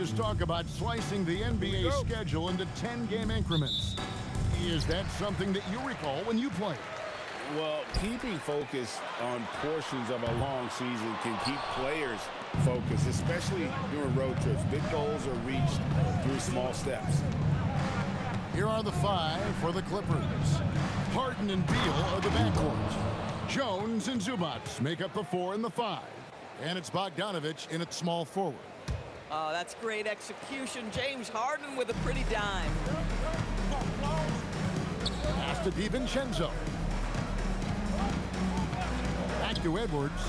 Just talk about slicing the NBA schedule into 10-game increments. Is that something that you recall when you played? Well, keeping focus on portions of a long season can keep players focused, especially during road trips. Big goals are reached through small steps. Here are the 5 for the Clippers. Harden and Beal are the backcourt. Jones and Zubac make up the 4 and the 5. And it's Bogdanovich in at small forward. Oh, that's great execution. James Harden with a pretty dime. Pass to DiVincenzo. Back to Edwards.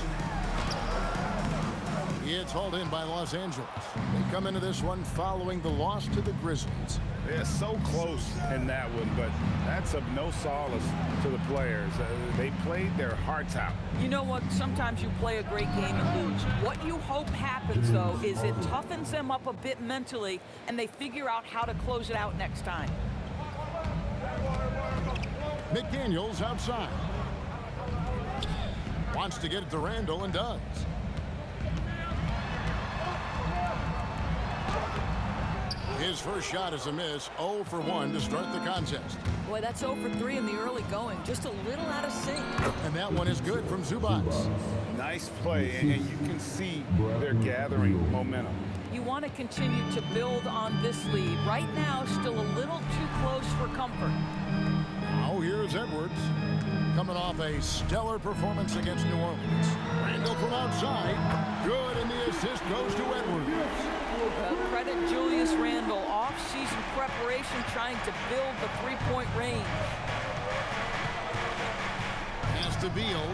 It's hauled in by Los Angeles. They come into this one following the loss to the Grizzlies. They're so close in that one, but that's of no solace to the players. They played their hearts out. You know what? Sometimes you play a great game and lose. What you hope happens, though, is it toughens them up a bit mentally, and they figure out how to close it out next time. McDaniels outside. Wants to get it to Randall and does. His first shot is a miss. 0 for 1 to start the contest. Boy, that's 0 for 3 in the early going. Just a little out of sync. And that one is good from Zubac. Nice play, and you can see they're gathering momentum. You want to continue to build on this lead. Right now, still a little too close for comfort. Now here's Edwards. Coming off a stellar performance against New Orleans. Randall from outside. Good, and the assist goes to Edwards. Credit Julius Randle. Off-season preparation trying to build the three-point range. Pass to Beal.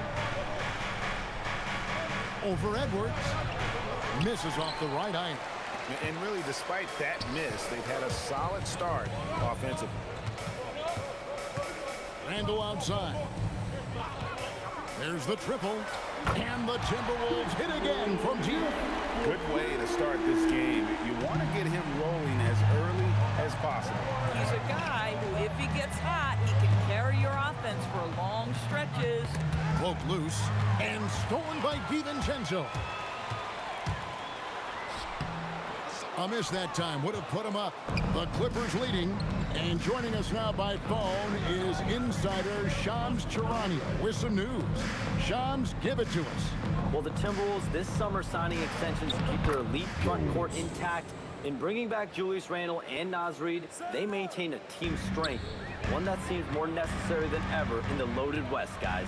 Over Edwards. Misses off the right iron. And really, despite that miss, they've had a solid start offensively. Randall outside. There's the triple. And the Timberwolves hit again from deep. Good way to start this game. You want to get him rolling as early as possible. He's a guy who, if he gets hot, he can carry your offense for long stretches. Broke loose and stolen by DiVincenzo. A miss that time would have put him up. The Clippers leading. And joining us now by phone is insider Shams Charania with some news. Shams, give it to us. Well, the Timberwolves this summer signing extensions to keep their elite front court intact. In bringing back Julius Randle and Naz Reid, they maintain a team strength, one that seems more necessary than ever in the loaded West, guys.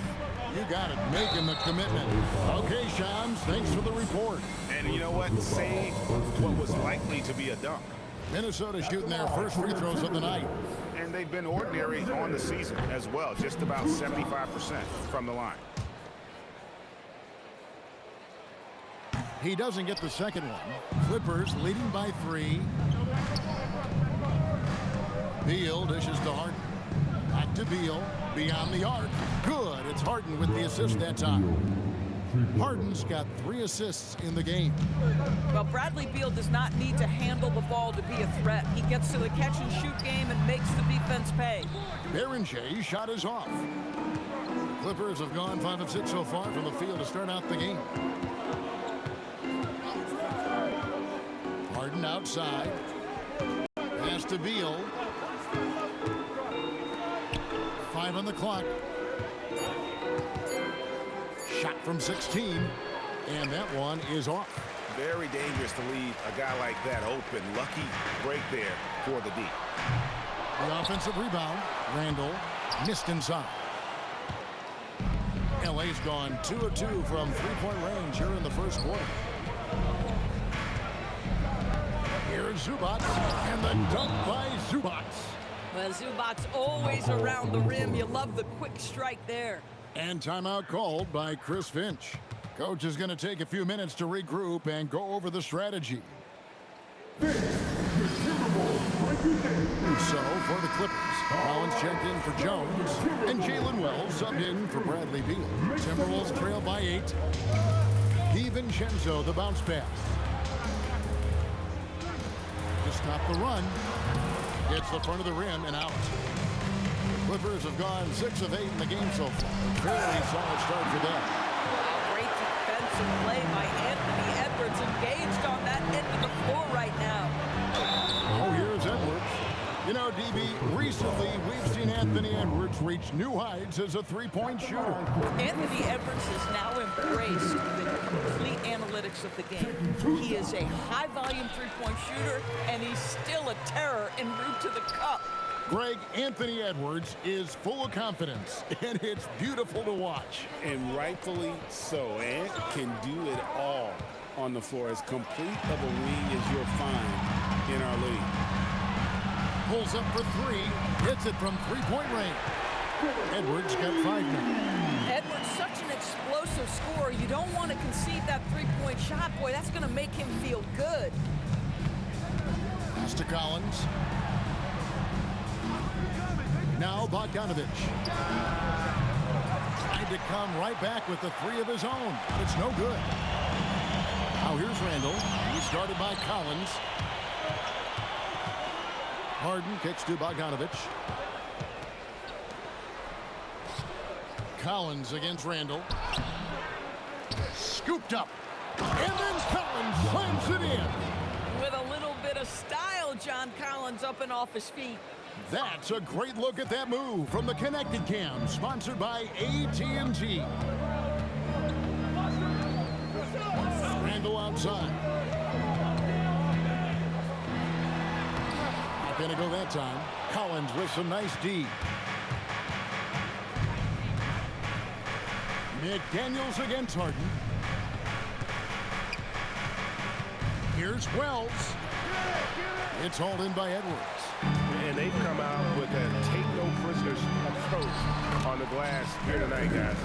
You got it, making the commitment. Okay, Shams, thanks for the report. And you know what? Save what was likely to be a dunk. Minnesota shooting their first free throws of the night. And they've been ordinary on the season as well, just about 75% from the line. He doesn't get the second one. Clippers leading by 3. Beal dishes to Harden. Back to Beal. Beyond the arc. Good. It's Harden with the assist that time. Harden's got 3 assists in the game. Well, Bradley Beal does not need to handle the ball to be a threat. He gets to the catch-and-shoot game and makes the defense pay. Berenjay's shot is off. The Clippers have gone 5 of 6 so far from the field to start out the game. Harden outside. Pass to Beal. 5 on the clock. Shot from 16. And that one is off. Very dangerous to leave a guy like that open. Lucky break there for the D. The offensive rebound. Randall missed inside. LA's gone 2 of 2 from three-point range here in the first quarter. Here's Zubac, and the dunk by Zubac. Well, Zubac's always around the rim. You love the quick strike there. And timeout called by Chris Finch. Coach is going to take a few minutes to regroup and go over the strategy. So, for the Clippers, Collins checked in for Jones, and Jalen Wells subbed in for Bradley Beal. Timberwolves trail by 8. DiVincenzo, the bounce pass. To stop the run, hits the front of the rim and out. The Clippers have gone 6 of 8 in the game so far. Fairly solid start for them. Great defensive Impressive play by Anthony Edwards, engaged on that end of the floor right now. Oh, here's Edwards. You know, DB, recently we've seen Anthony Edwards reach new heights as a three-point shooter. Anthony Edwards has now embraced the complete analytics of the game. He is a high-volume three-point shooter, and he's still a terror en route to the cup. Greg, Anthony Edwards is full of confidence, and it's beautiful to watch. And rightfully so. Ant can do it all on the floor. As complete of a wing as you'll find in our league. Pulls up for three, hits it from three-point range. Edwards got 5 now. Edwards, such an explosive scorer. You don't want to concede that three-point shot. Boy, that's going to make him feel good. Pass to Collins. Now Bogdanovich. Tried to come right back with the 3 of his own. It's no good. Now here's Randall. He's guarded by Collins. Harden kicks to Bogdanovich. Collins against Randall. Scooped up. And then Collins slams it in. With a little bit of style, John Collins up and off his feet. That's a great look at that move from the Connected Cam, sponsored by AT&T. Randall outside. Not gonna go that time. Collins with some nice D. McDaniels against Harden. Here's Wells. It's hauled in by Edwards. And they've come out with a take-no-prisoners approach on the glass here tonight, guys.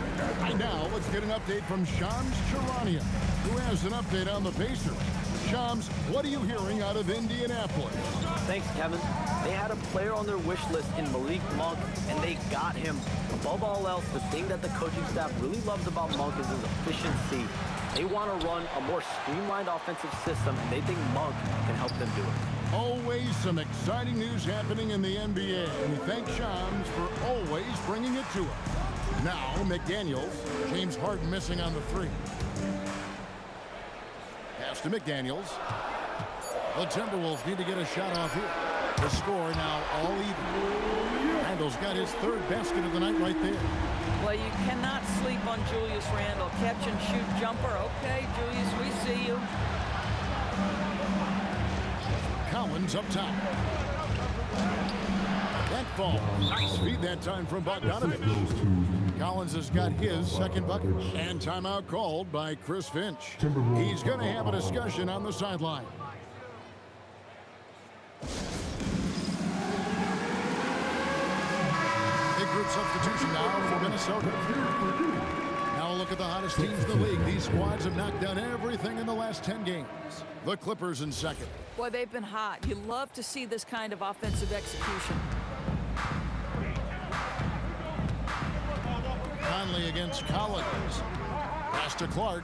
Right now, let's get an update from Shams Charania, who has an update on the Pacers. Shams, what are you hearing out of Indianapolis? Thanks, Kevin. They had a player on their wish list in Malik Monk, and they got him. Above all else, the thing that the coaching staff really loves about Monk is his efficiency. They want to run a more streamlined offensive system, and they think Monk can help them do it. Always some exciting news happening in the NBA. We thank Shams for always bringing it to us. Now, McDaniels. James Harden missing on the 3. Pass to McDaniels. The Timberwolves need to get a shot off here. The score now all even. Randall's got his 3rd basket of the night right there. Well, you cannot sleep on Julius Randle. Catch and shoot jumper. Okay, Julius, we see you. Collins up top. That ball. Nice feed that time from Bogdanovich. Collins has got his 2nd bucket. And timeout called by Chris Finch. He's going to have a discussion on the sideline. Big group substitution now for Minnesota. Now look at the hottest teams in the league. These squads have knocked down everything in the last 10 games. The Clippers in 2nd. Boy, they've been hot. You love to see this kind of offensive execution. Conley against Collins. Pass to Clark.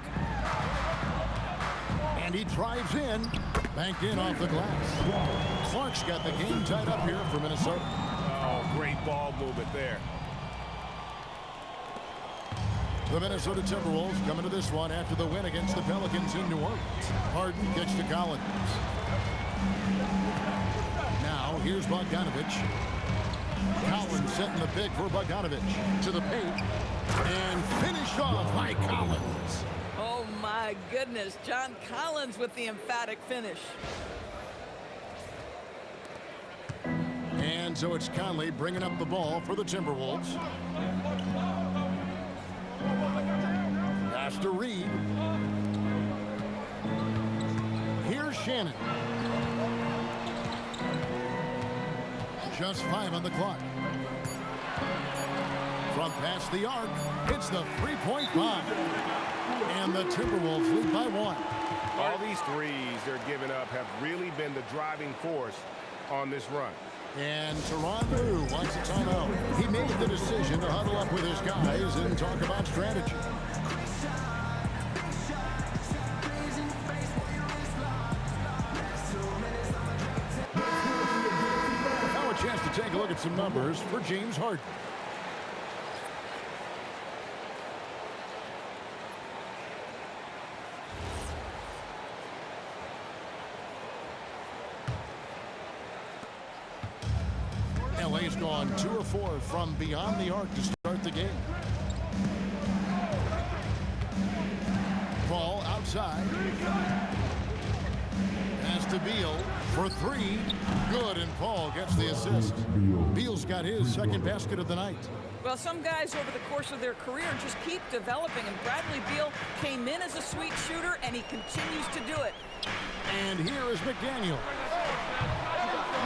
And he drives in. Banked in off the glass. Clark's got the game tied up here for Minnesota. Oh, great ball movement there. The Minnesota Timberwolves coming to this one after the win against the Pelicans in New Orleans. Harden kicks to Collins. Now here's Bogdanovich. Collins setting the pick for Bogdanovich. To the paint. And finished off by Collins. Oh, my goodness. John Collins with the emphatic finish. And so it's Conley bringing up the ball for the Timberwolves. Pass to Reed. Here's Shannon. Just 5 on the clock. From past the arc, it's the 3-point bomb. And the Timberwolves lead by 1. All these threes they're giving up have really been the driving force on this run. And Tyronn Lue wants a timeout. He made the decision to huddle up with his guys and talk about strategy. Now a chance to take a look at some numbers for James Harden. LA's gone 2 of 4 from beyond the arc to start the game. Ball outside. Pass to Beal for 3. Good, and Paul gets the assist. Beal's got his second basket of the night. Well, some guys over the course of their career just keep developing, and Bradley Beal came in as a sweet shooter, and he continues to do it. And here is McDaniel.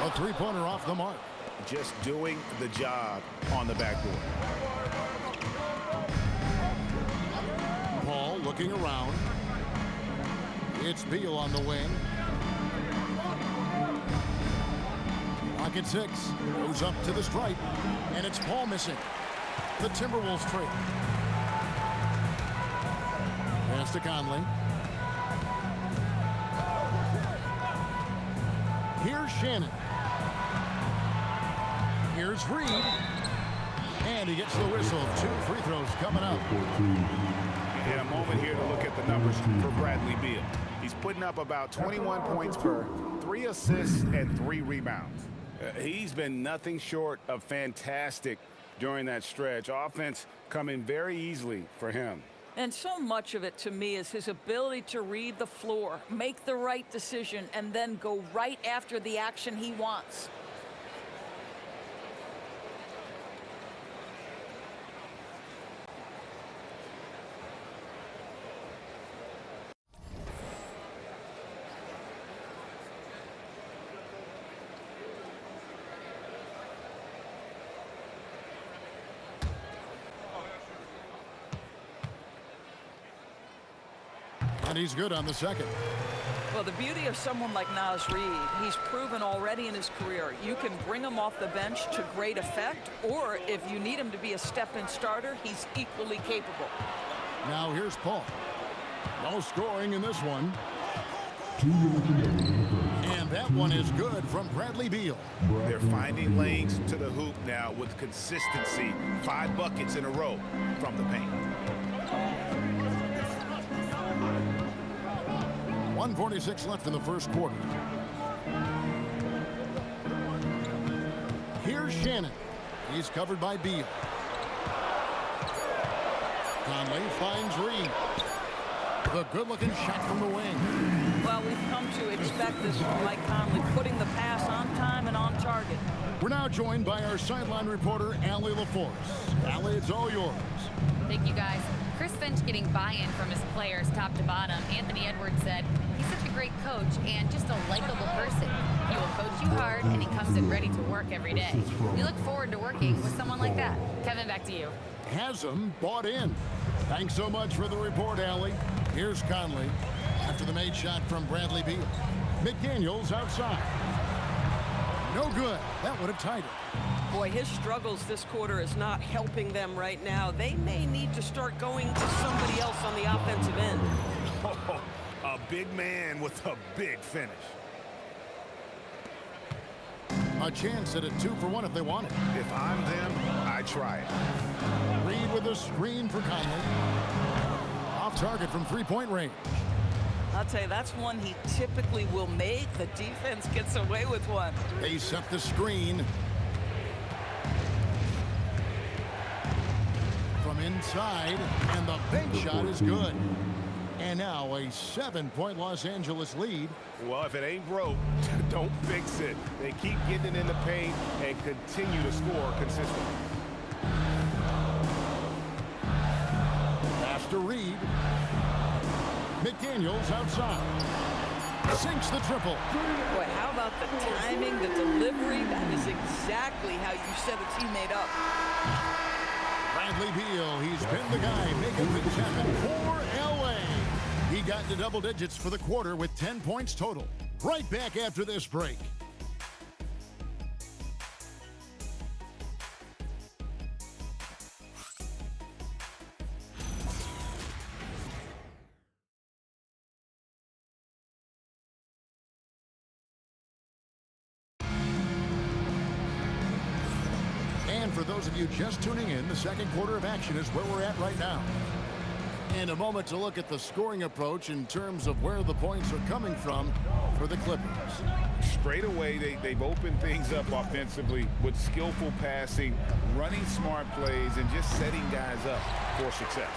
A three-pointer off the mark. Just doing the job on the backboard. Paul looking around. It's Beal on the wing. Pocket 6. Goes up to the stripe. And it's Paul missing. The Timberwolves trade. Pass to Conley. Here's Shannon. Here's Reed. And he gets the whistle. 2 free throws coming up. And a moment here to look at the numbers for Bradley Beal. He's putting up about 21 points per 3 assists and 3 rebounds. He's been nothing short of fantastic during that stretch. Offense coming very easily for him. And so much of it, to me, is his ability to read the floor, make the right decision, and then go right after the action he wants. And he's good on the second. Well, the beauty of someone like Naz Reid, he's proven already in his career, you can bring him off the bench to great effect, or if you need him to be a step-in starter, he's equally capable. Now here's Paul. No scoring in this one. And that one is good from Bradley Beal. They're finding lanes to the hoop now with consistency. 5 buckets in a row from the paint. 1:46 left in the first quarter. Here's Shannon. He's covered by Beal. Conley finds Reed. The good-looking shot from the wing. Well, we've come to expect this from Mike Conley, putting the pass on time and on target. We're now joined by our sideline reporter, Allie LaForce. Allie, it's all yours. Thank you, guys. Chris Finch getting buy-in from his players top to bottom. Anthony Edwards said he's such a great coach and just a likable person. He will coach you hard, and he comes in ready to work every day. We look forward to working with someone like that. Kevin, back to you. Has him bought in. Thanks so much for the report, Allie. Here's Conley after the made shot from Bradley Beal. McDaniels outside. No good. That would have tied it. Boy, his struggles this quarter is not helping them right now. They may need to start going to somebody else on the offensive end. Oh, a big man with a big finish. A chance at a 2-for-1 if they want it. If I'm them, I try it. Reed with a screen for Conley. Off target from three-point range. I'll tell you, that's one he typically will make. The defense gets away with one. They set the screen. From inside, and the bank shot is good. And now a 7-point Los Angeles lead. Well, if it ain't broke, don't fix it. They keep getting it in the paint and continue to score consistently. Pass to Reed. McDaniels outside. Sinks the triple. Boy, how about the timing, the delivery? That is exactly how you set a teammate up. Bradley Beal, he's been the guy making things happen for LA. He got into double digits for the quarter with 10 points total. Right back after this break. And for those of you just tuning in, the second quarter of action is where we're at right now. And a moment to look at the scoring approach in terms of where the points are coming from for the Clippers. Straight away, they've opened things up offensively with skillful passing, running smart plays, and just setting guys up for success.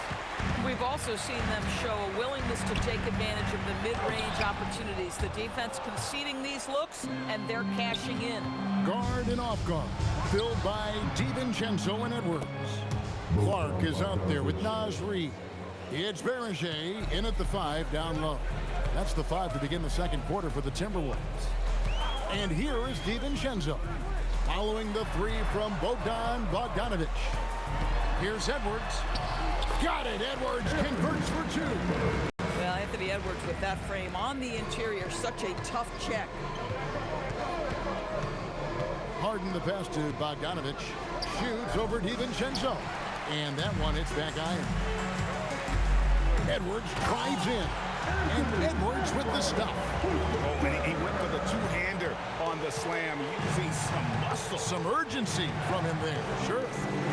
We've also seen them show a willingness to take advantage of the mid-range opportunities. The defense conceding these looks, and they're cashing in. Guard and off guard, filled by DiVincenzo and Edwards. Clark is out there with Naz Reid. It's Berger in at the 5 down low. That's the 5 to begin the second quarter for the Timberwolves. And here is DiVincenzo, following the 3 from Bogdanovic. Here's Edwards. Got it. Edwards converts for 2. Well, Anthony Edwards with that frame on the interior, such a tough check. Harden the pass to Bogdanovic. Shoots over DiVincenzo. And that one hits back iron. Edwards drives in. And Edwards with the stuff. Oh, and he went for the two-hander on the slam. You can see some muscle. Some urgency from him there. Sure.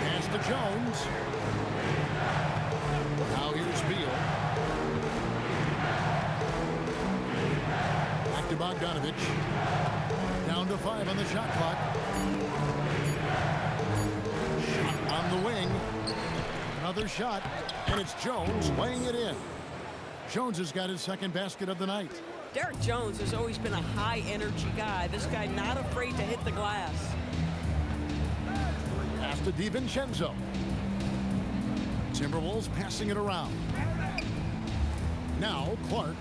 Pass to Jones. Now here's Beal. Back to Bogdanovic. Down to 5 on the shot clock. Shot on the wing. Another shot. And it's Jones laying it in. Jones has got his second basket of the night. Derek Jones has always been a high-energy guy. This guy not afraid to hit the glass. Pass to DiVincenzo. Timberwolves passing it around. Now Clark.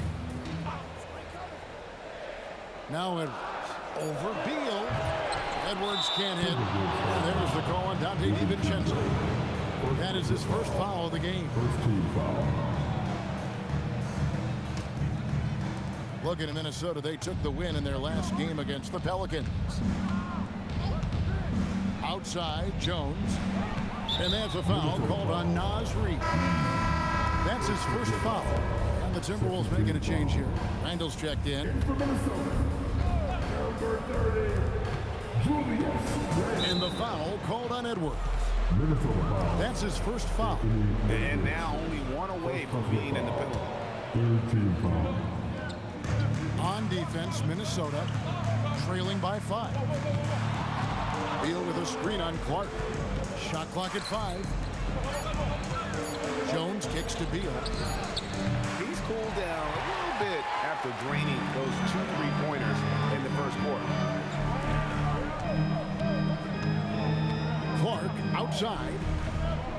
Now Edwards. Over Beal. Edwards can't hit. And there was the call on Dante DiVincenzo. That is his first foul of the game. First team foul. Looking at Minnesota, they took the win in their last game against the Pelicans. Outside, Jones. And that's a foul called on Naz Reid. That's his first foul. And the Timberwolves making a change here. Randall's checked in. And the foul called on Edwards. That's his first foul. And now only one away from being in the penalty. On defense, Minnesota trailing by 5. Beal with a screen on Clark. Shot clock at 5. Jones kicks to Beal. He's cooled down a little bit after draining those 2 3-pointers in the first quarter. Clark outside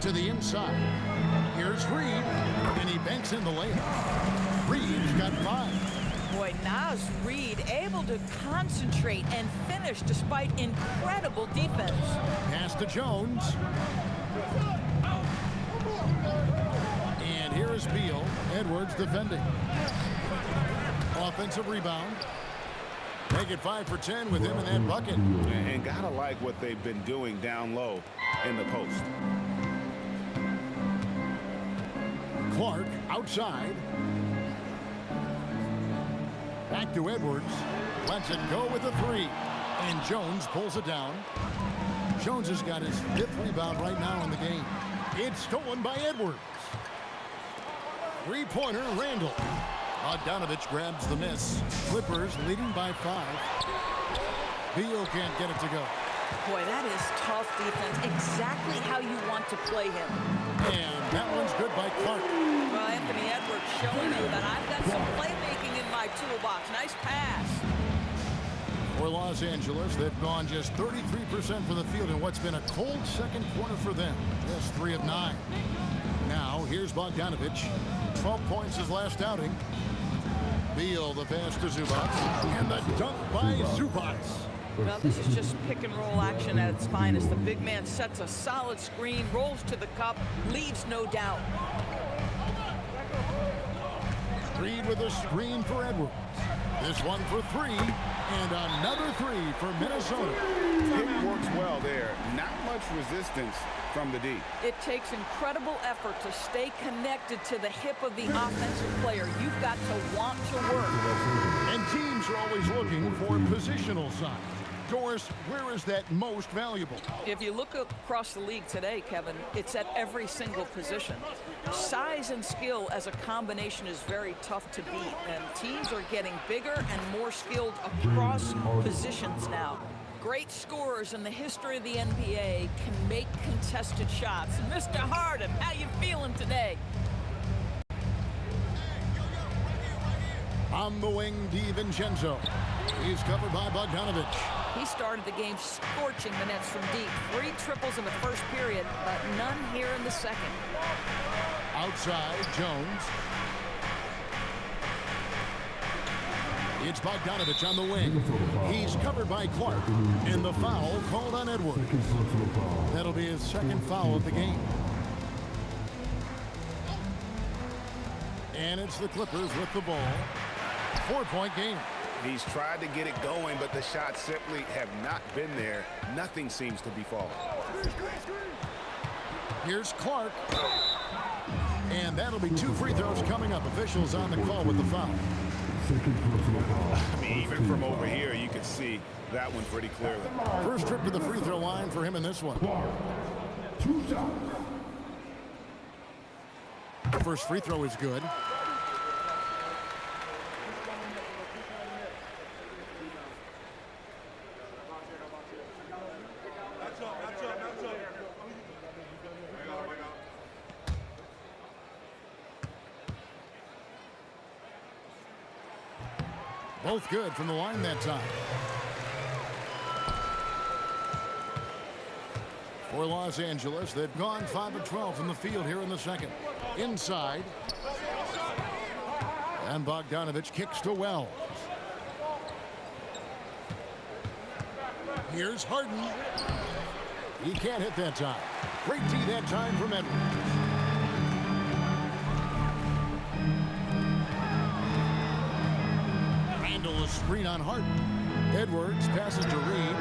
to the inside. Here's Reid, and he banks in the layup. Reid's got 5. Boy, Naz Reid able to concentrate and finish despite incredible defense. Pass to Jones. And here is Beal. Edwards defending. Offensive rebound. Make it 5 for 10 with him in that bucket. And gotta like what they've been doing down low in the post. Clark outside. Back to Edwards. Lets it go with a 3. And Jones pulls it down. Jones has got his 5th rebound right now in the game. It's stolen by Edwards. 3-pointer, Randall. Bogdanovic grabs the miss. Clippers leading by 5. Beal can't get it to go. Boy, that is tough defense. Exactly how you want to play him. And that one's good by Clark. Well, Anthony Edwards showing you that I've got some playmaking in my toolbox. Nice pass. For Los Angeles, they've gone just 33% for the field in what's been a cold second quarter for them. Just 3 of 9. Now, here's Bogdanovic. 12 points his last outing. Beal, the pass to Zubac. And the dunk by Zubac. Well, this is just pick and roll action at its finest. The big man sets a solid screen, rolls to the cup, leaves no doubt. Reid with a screen for Edwards. This one for 3, and another 3 for Minnesota. It works well there. Not much resistance from the D. It takes incredible effort to stay connected to the hip of the offensive player. You've got to want to work. And teams are always looking for positional size. Doris, where is that most valuable? If you look across the league today, Kevin, it's at every single position. Size and skill as a combination is very tough to beat, and teams are getting bigger and more skilled across positions now. Great scorers in the history of the NBA can make contested shots. Mr. Harden, how you feeling today? On the wing, DiVincenzo. He's covered by Bogdanovich. He started the game scorching the Nets from deep. 3 triples in the first period, but none here in the second. Outside, Jones. It's Bogdanovich on the wing. He's covered by Clark. And the foul called on Edwards. That'll be his second foul of the game. And it's the Clippers with the ball. 4-point game. He's tried to get it going, but the shots simply have not been there. Nothing seems to be falling. Here's Clark. And that'll be 2 free throws coming up. Officials on the call with the foul. I mean, even from over here, you can see that one pretty clearly. First trip to the free throw line for him in this one. 2 shots. The first free throw is good. Both good from the line that time. For Los Angeles, they've gone 5 of 12 from the field here in the second. Inside. And Bogdanovich kicks to Wells. Here's Harden. He can't hit that time. Great D that time from Edwards. A screen on Harden. Edwards passes to Reed.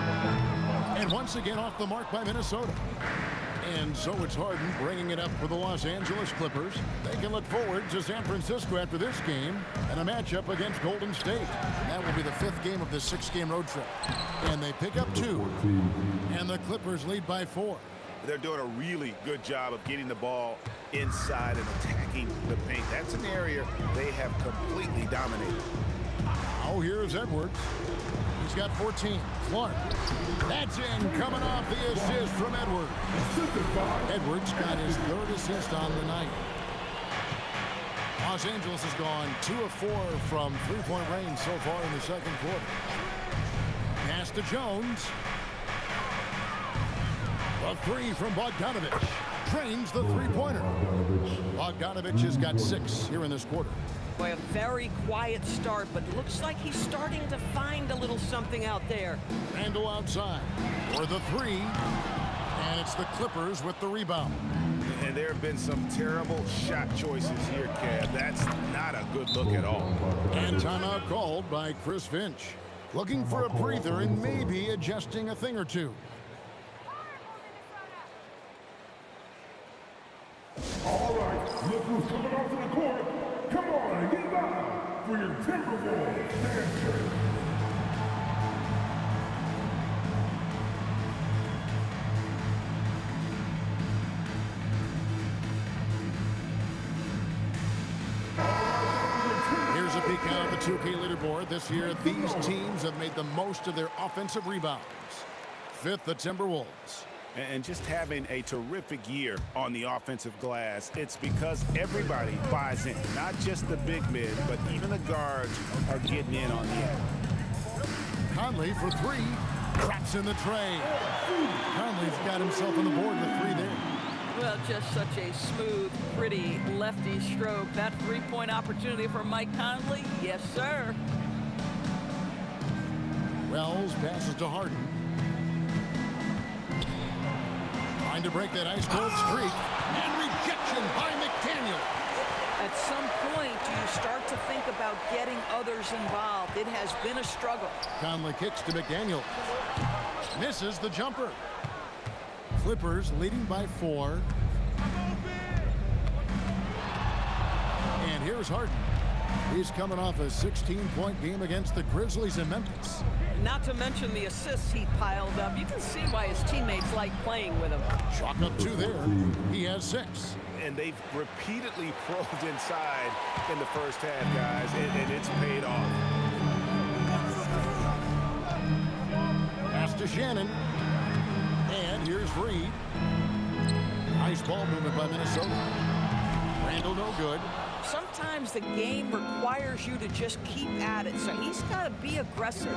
And once again off the mark by Minnesota. And so it's Harden bringing it up for the Los Angeles Clippers. They can look forward to San Francisco after this game and a matchup against Golden State. And that will be the 5th game of this 6-game road trip. And they pick up 2. And the Clippers lead by 4. They're doing a really good job of getting the ball inside and attacking the paint. That's an area they have completely dominated. Oh, here's Edwards. He's got 14. Clark. That's in, coming off the assist from Edwards. Edwards got his 3rd assist on the night. Los Angeles has gone 2 of 4 from 3-point range so far in the second quarter. Pass to Jones. A 3 from Bogdanovich. Trains the 3-pointer. Bogdanovich has got 6 here in this quarter. Boy, a very quiet start, but looks like he's starting to find a little something out there. Randall outside for the 3. And it's the Clippers with the rebound. And there have been some terrible shot choices here, Kev. That's not a good look at all. And timeout called by Chris Finch. Looking for a breather and maybe adjusting a thing or two. All right, look who's coming onto the court. Come on, get live for your Timberwolves dancer. Here's a peek now at the 2K leaderboard. This year, these teams have made the most of their offensive rebounds. 5th, the Timberwolves. And just having a terrific year on the offensive glass, it's because everybody buys in. Not just the big men, but even the guards are getting in on the act. Conley for 3. Traps in the tray. Conley's got himself on the board with 3 there. Well, just such a smooth, pretty lefty stroke. That 3-point opportunity for Mike Conley? Yes, sir. Wells passes to Harden. Trying to break that ice-cold streak. And rejection by McDaniel. At some point, do you start to think about getting others involved? It has been a struggle. Conley kicks to McDaniel. Misses the jumper. Clippers leading by 4. And here's Harden. He's coming off a 16-point game against the Grizzlies in Memphis. Not to mention the assists he piled up. You can see why his teammates like playing with him. Chalk up 2 there. He has 6. And they've repeatedly probed inside in the first half, guys, and it's paid off. Pass to Shannon. And here's Reed. Nice ball movement by Minnesota. Randall no good. Sometimes the game requires you to just keep at it, so he's got to be aggressive.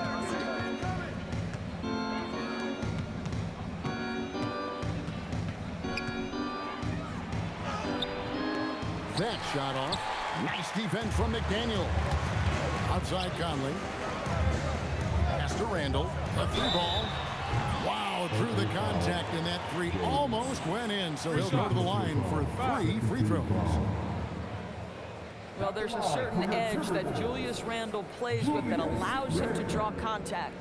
That shot off. Nice defense from McDaniel. Outside Conley. Pass to Randall. A 3 ball. Wow, through the contact, and that 3 almost went in, so he'll go to the line for 3 free throws. Well, there's a certain edge that Julius Randle plays with that allows him to draw contact.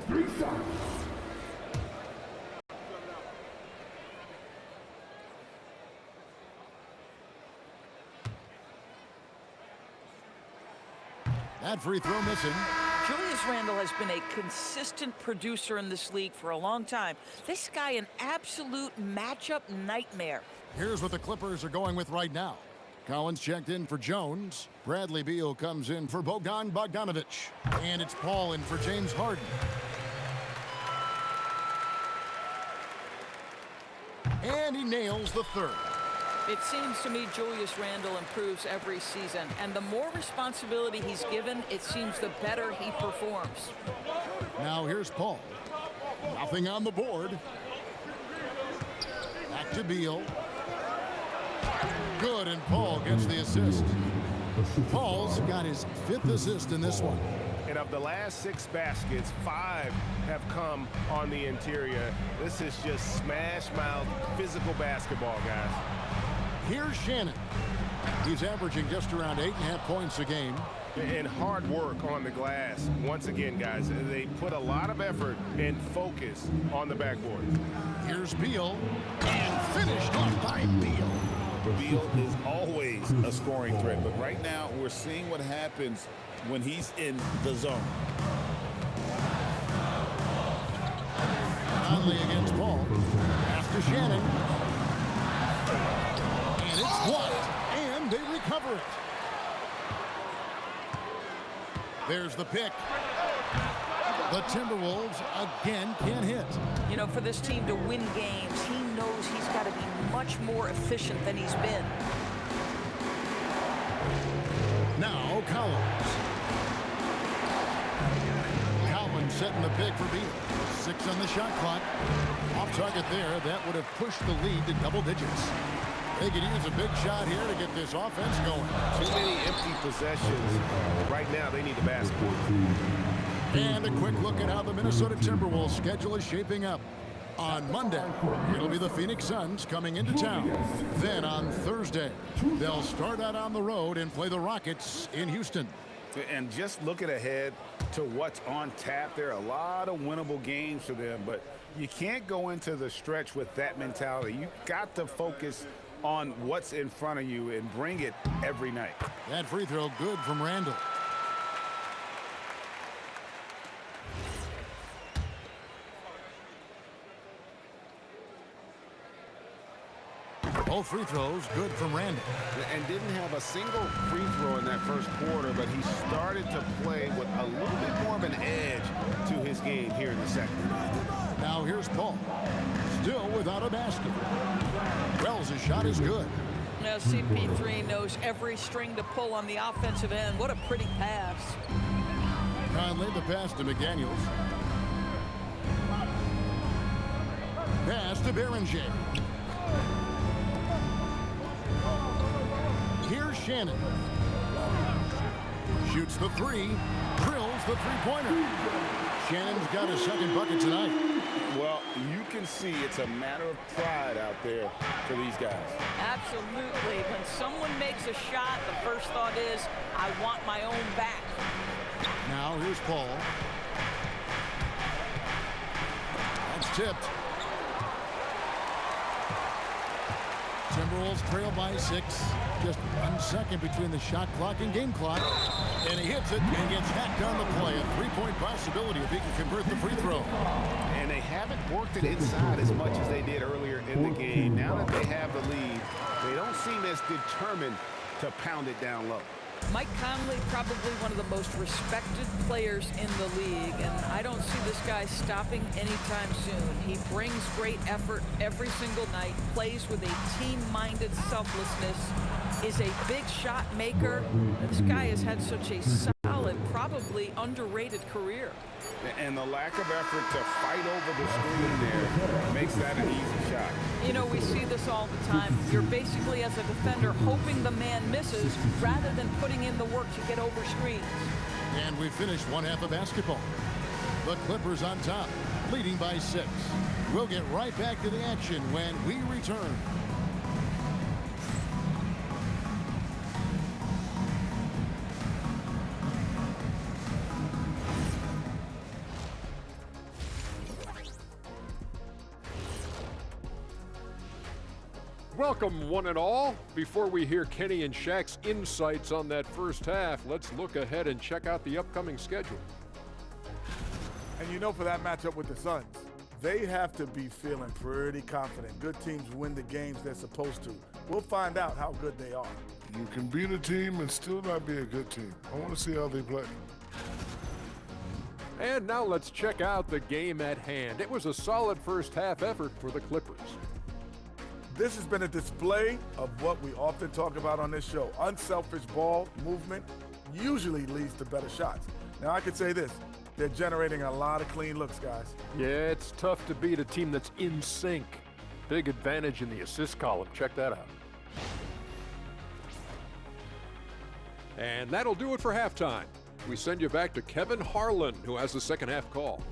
That free throw missing. Julius Randle has been a consistent producer in this league for a long time. This guy, an absolute matchup nightmare. Here's what the Clippers are going with right now. Collins checked in for Jones. Bradley Beal comes in for Bogdan Bogdanovic. And it's Paul in for James Harden. And he nails the 3rd. It seems to me Julius Randle improves every season, and the more responsibility he's given, it seems the better he performs. Now here's Paul. Nothing on the board. Back to Beal. Good, and Paul gets the assist. Paul's got his 5th assist in this one. And of the last 6 baskets, 5 have come on the interior. This is just smash-mouth physical basketball, guys. Here's Shannon. He's averaging just around 8.5 points a game. And hard work on the glass. Once again, guys, they put a lot of effort and focus on the backboard. Here's Beal. And finished off by Beal. Beal is always a scoring threat, but right now we're seeing what happens when he's in the zone. Conley against Paul. Pass to Shannon. And it's blocked. And they recover it. There's the pick. The Timberwolves again can't hit. You know, for this team to win games, he knows he's got to be much more efficient than he's been. Now Collins. Collins setting the pick for Beal. 6 on the shot clock. Off target there. That would have pushed the lead to double digits. They could use a big shot here to get this offense going. Too many empty possessions. Right now, they need the basket. And a quick look at how the Minnesota Timberwolves schedule is shaping up. On Monday, it'll be the Phoenix Suns coming into town. Then on Thursday, they'll start out on the road and play the Rockets in Houston. And just looking ahead to what's on tap, there are a lot of winnable games for them, but you can't go into the stretch with that mentality. You've got to focus on what's in front of you and bring it every night. That free throw good from Randall. Both free throws good from Randall. And didn't have a single free throw in that first quarter, but he started to play with a little bit more of an edge to his game here in the second. Now here's Paul. Still without a basket. Wells' shot is good. Now CP3 knows every string to pull on the offensive end. What a pretty pass. Conley the pass to McDaniels. Pass to Berenger. Here's Shannon. Shoots the 3. Drills the 3-pointer. Shannon's got his 2nd bucket tonight. Well, you can see it's a matter of pride out there for these guys. Absolutely. When someone makes a shot, the first thought is, I want my own back. Now here's Paul. That's tipped. Timberwolves trail by 6. Just 1 second between the shot clock and game clock. And he hits it and gets hacked on the play. A three-point possibility if he can convert the free throw. And they haven't worked it inside as much as they did earlier in the game. Now that they have the lead, they don't seem as determined to pound it down low. Mike Conley, probably one of the most respected players in the league, and I don't see this guy stopping anytime soon. He brings great effort every single night, plays with a team-minded selflessness, is a big shot maker. This guy has had such a solid, probably underrated career. And the lack of effort to fight over the screen there makes that an easy shot. You know, we see this all the time. You're basically, as a defender, hoping the man misses rather than putting in the work to get over screens. And we finished one half of basketball. The Clippers on top, leading by 6. We'll get right back to the action when we return. Welcome, one and all. Before we hear Kenny and Shaq's insights on that first half, let's look ahead and check out the upcoming schedule. And you know, for that matchup with the Suns, they have to be feeling pretty confident. Good teams win the games they're supposed to. We'll find out how good they are. You can beat a team and still not be a good team. I want to see how they play. And now let's check out the game at hand. It was a solid first half effort for the Clippers. This has been a display of what we often talk about on this show. Unselfish ball movement usually leads to better shots. Now, I could say this. They're generating a lot of clean looks, guys. Yeah, it's tough to beat a team that's in sync. Big advantage in the assist column. Check that out. And that'll do it for halftime. We send you back to Kevin Harlan, who has the second half call.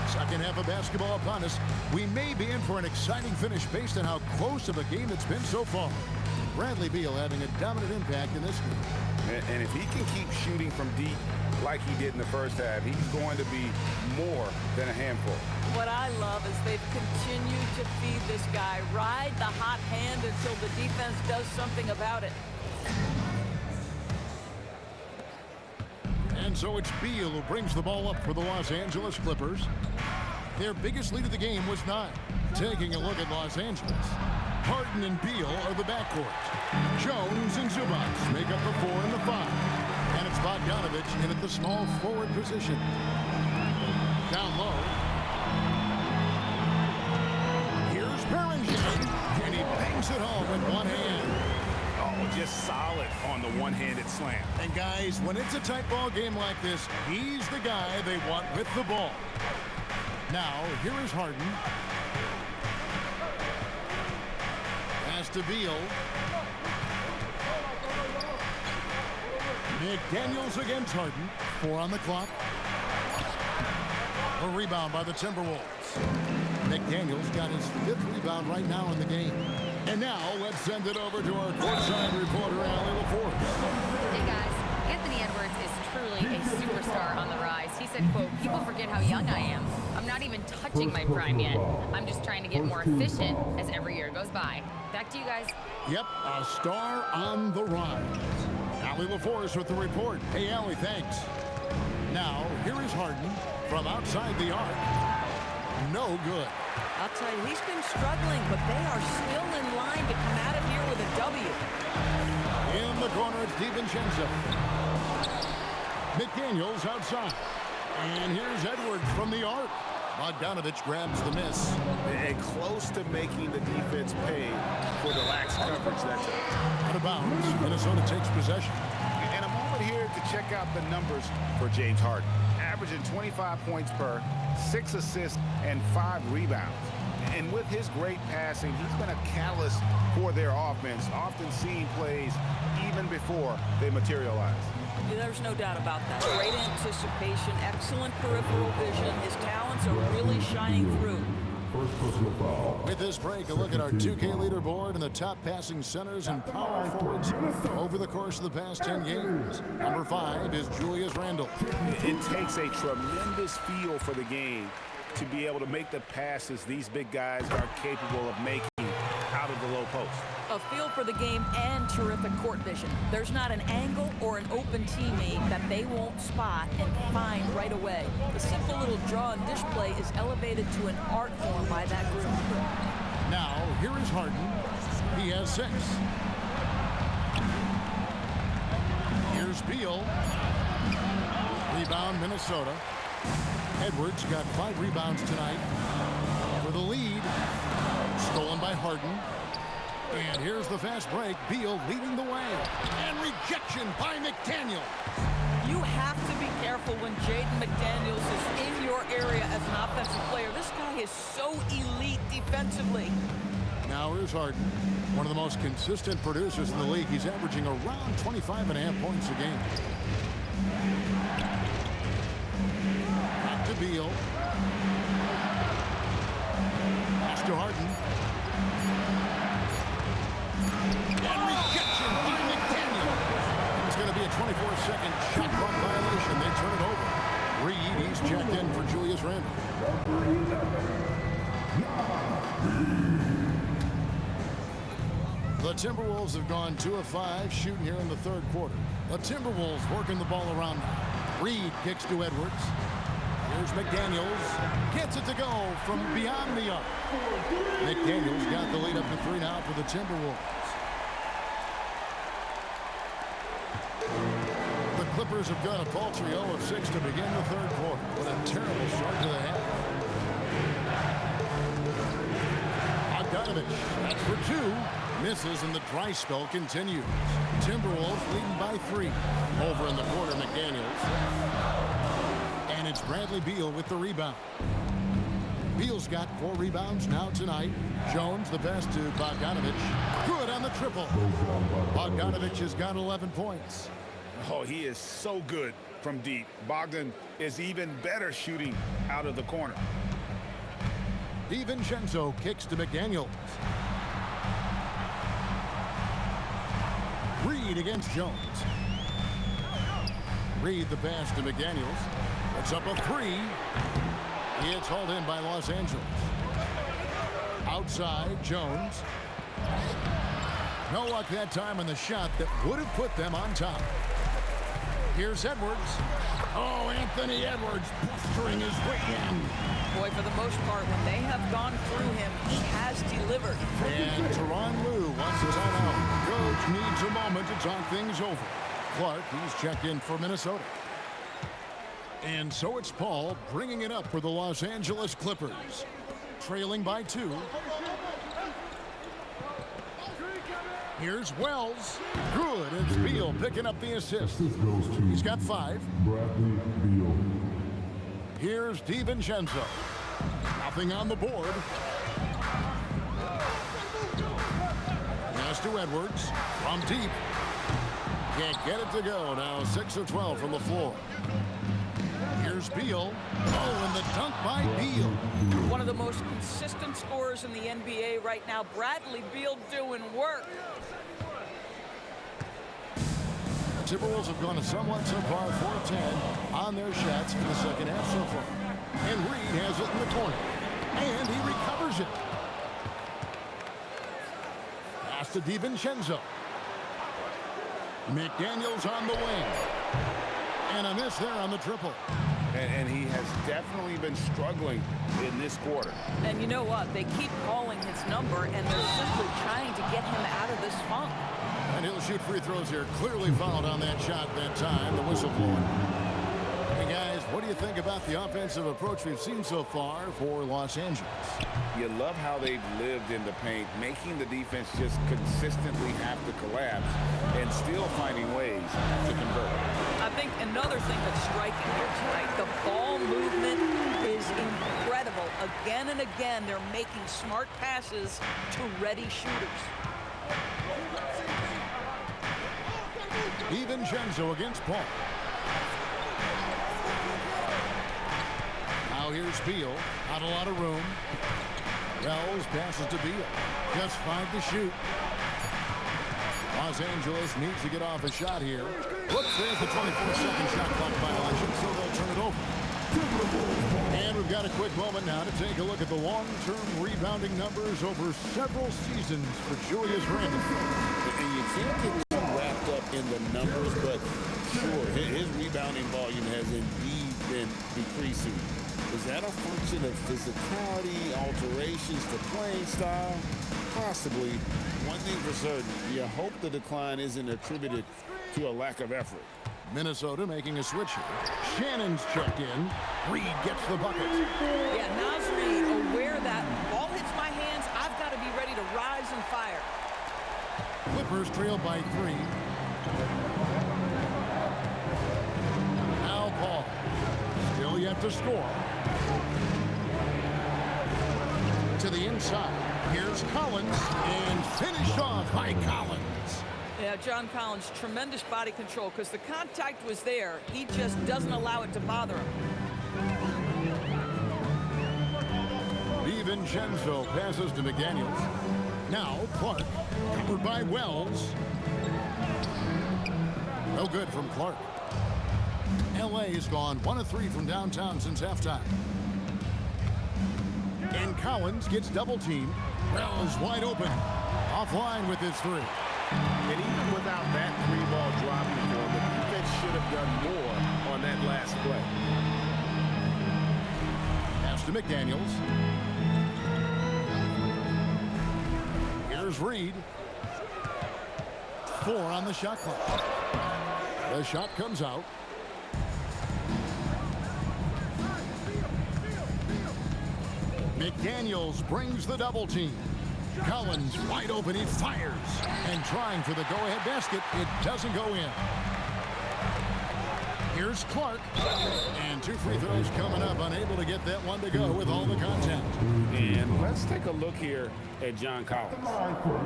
Second half of basketball upon us. We may be in for an exciting finish based on how close of a game it's been so far. Bradley Beal having a dominant impact in this game. And if he can keep shooting from deep like he did in the first half, he's going to be more than a handful. What I love is they've continued to feed this guy. Ride the hot hand until the defense does something about it. And so it's Beal who brings the ball up for the Los Angeles Clippers. Their biggest lead of the game was 9. Taking a look at Los Angeles. Harden and Beal are the backcourt. Jones and Zubac make up the 4 and the 5. And it's Bogdanovich in at the small forward position. Down low. Here's Bellinger. And he bangs it home with one hand. Oh, just solid on the one-handed slam. And guys, when it's a tight ball game like this, he's the guy they want with the ball. Now, here is Harden. Pass to Beal. McDaniels against Harden. 4 on the clock. A rebound by the Timberwolves. McDaniels got his 5th rebound right now in the game. And now, let's send it over to our courtside reporter, Allie LaForce. Hey, guys. Anthony Edwards is truly a superstar on the rise. He said, quote, "People forget how young I am. I'm not even touching my prime yet. I'm just trying to get more efficient as every year goes by." Back to you guys. Yep, a star on the rise. Allie LaForce with the report. Hey, Allie, thanks. Now, here is Harden from outside the arc. No good. I'll tell you, he's been struggling, but they are still in line to come out of here with a W. In the corner, it's DiVincenzo. McDaniels outside. And here's Edwards from the arc. Bogdanovich grabs the miss. And close to making the defense pay for the lax coverage that time. Out of bounds. Minnesota takes possession. And a moment here to check out the numbers for James Harden. Averaging 25 points per, 6 assists, and 5 rebounds. And with his great passing, he's been a catalyst for their offense, often seeing plays even before they materialize. There's no doubt about that. Great anticipation, excellent peripheral vision. His talents are really shining through. With this break, a look at our 2K leaderboard and the top passing centers and power forwards over the course of the past 10 games. Number 5 is Julius Randle. It takes a tremendous feel for the game to be able to make the passes these big guys are capable of making out of the low post. A feel for the game and terrific court vision. There's not an angle or an open teammate that they won't spot and find right away. The simple little draw and dish play is elevated to an art form by that group. Now, here is Harden. He has 6. Here's Beal. Rebound, Minnesota. Edwards got 5 rebounds tonight for the lead. Stolen by Harden. And here's the fast break. Beal leading the way. And rejection by McDaniel. You have to be careful when Jaden McDaniels is in your area as an offensive player. This guy is so elite defensively. Now here's Harden, one of the most consistent producers in the league. He's averaging around 25.5 points a game. Back to Beal. Pass to Harden. And rejection by McDaniel. It's going to be a 24-second shot clock violation. They turn it over. Reed, he's checked in for Julius Randle. The Timberwolves have gone 2 of 5 shooting here in the third quarter. The Timberwolves working the ball around now. Reed kicks to Edwards. Here's McDaniels. Gets it to go from beyond the arc. McDaniels got the lead up to 3 now for the Timberwolves. The Clippers have got a paltry 0 of 6 to begin the third quarter. What a terrible start to the half. Bogdanovich, that's for 2. Misses and the dry spell continues. Timberwolves leading by 3. Over in the corner, McDaniels. And it's Bradley Beal with the rebound. Beal's got 4 rebounds now tonight. Jones the best to Bogdanovich. Good on the triple. Bogdanovich has got 11 points. Oh, he is so good from deep. Bogdan is even better shooting out of the corner. DiVincenzo kicks to McDaniels. Reed against Jones. Reed the pass to McDaniels. Puts up a 3. It's hauled in by Los Angeles. Outside, Jones. No luck that time on the shot that would have put them on top. Here's Edwards. Oh, Anthony Edwards blustering his way in. Boy, for the most part, when they have gone through him, he has delivered. And Tyronn Lue wants a timeout. Coach needs a moment to talk things over. Clark, he's checked in for Minnesota. And so it's Paul bringing it up for the Los Angeles Clippers. Trailing by 2. Here's Wells. Good. It's Beal picking up the assist. He's got 5. Bradley Beal. Here's DiVincenzo. Nothing on the board. Pass to Edwards. From deep. Can't get it to go. Now 6 of 12 from the floor. Here's Beal. Oh, and the dunk by Beal. One of the most consistent scorers in the NBA right now. Bradley Beal doing work. Timberwolves have gone a somewhat subpar 4-10 on their shots in the second half so far. And Reed has it in the corner. And he recovers it. Pass to DiVincenzo. McDaniels on the wing. And a miss there on the triple. And he has definitely been struggling in this quarter. And you know what? They keep calling his number, and they're simply trying to get him out of this funk. And he'll shoot free throws here. Clearly fouled on that shot that time. The whistle blowing. Hey, guys, what do you think about the offensive approach we've seen so far for Los Angeles? You love how they've lived in the paint, making the defense just consistently have to collapse and still finding ways to convert. I think another thing that's striking here tonight, the ball movement is incredible. Again and again, they're making smart passes to ready shooters. DiVincenzo against Paul. Now here's Beal. Not a lot of room. Wells passes to Beal. Just 5 to shoot. Los Angeles needs to get off a shot here. Whoops, there's the 24-second shot clock violation, so they'll turn it over. And we've got a quick moment now to take a look at the long-term rebounding numbers over several seasons for Julius Randle. And you can't get too wrapped up in the numbers, but sure, his rebounding volume has indeed been decreasing. Is that a function of physicality, alterations to playing style? Possibly. One thing for certain, you hope the decline isn't attributed to a lack of effort. Minnesota making a switch here. Shannon's checked in. Reed gets the bucket. Yeah, Naz Reid, aware that ball hits my hands, I've got to be ready to rise and fire. Clippers trail by 3. Now Paul. Still yet to score. To the inside. Here's Collins, and finished off by Collins. Yeah, John Collins, tremendous body control because the contact was there. He just doesn't allow it to bother him. DiVincenzo passes to McDaniels. Now Clark, covered by Wells. No good from Clark. LA has gone 1 of 3 from downtown since halftime. And Collins gets double teamed. Wells wide open. Offline with his 3. And even without that 3-ball dropping for him, the defense should have done more on that last play. Pass to McDaniels. Here's Reed. 4 on the shot clock. The shot comes out. McDaniels brings the double team. Collins wide open, he fires. And trying for the go-ahead basket, it doesn't go in. Here's Clark. And 2 free throws coming up, unable to get that one to go with all the contact. And let's take a look here at John Collins.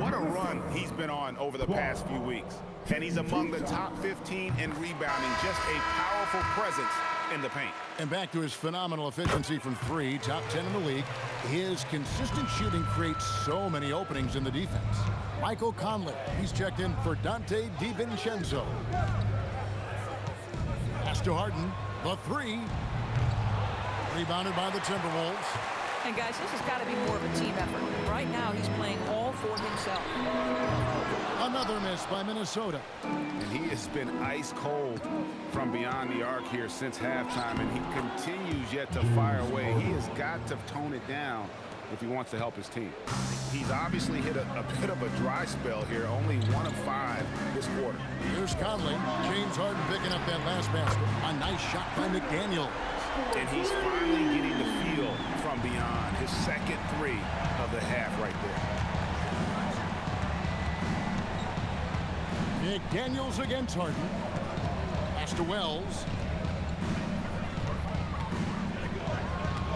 What a run he's been on over the past few weeks. And he's among the top 15 in rebounding, just a powerful presence in the paint. And back to his phenomenal efficiency from 3, top 10 in the league. His consistent shooting creates so many openings in the defense. Michael Conley, he's checked in for Dante DiVincenzo. Pass to Harden, the 3. Rebounded by the Timberwolves. And guys, this has got to be more of a team effort. Right now, he's playing all for himself. Another miss by Minnesota. And he has been ice cold from beyond the arc here since halftime, and he continues yet to fire away. He has got to tone it down if he wants to help his team. He's obviously hit a bit of a dry spell here, only 1 of 5 this quarter. Here's Conley. James Harden picking up that last basket. A nice shot by McDaniel. And he's finally getting the feel from beyond. His second 3 of the half right there. McDaniels against Harden. Pass to Wells.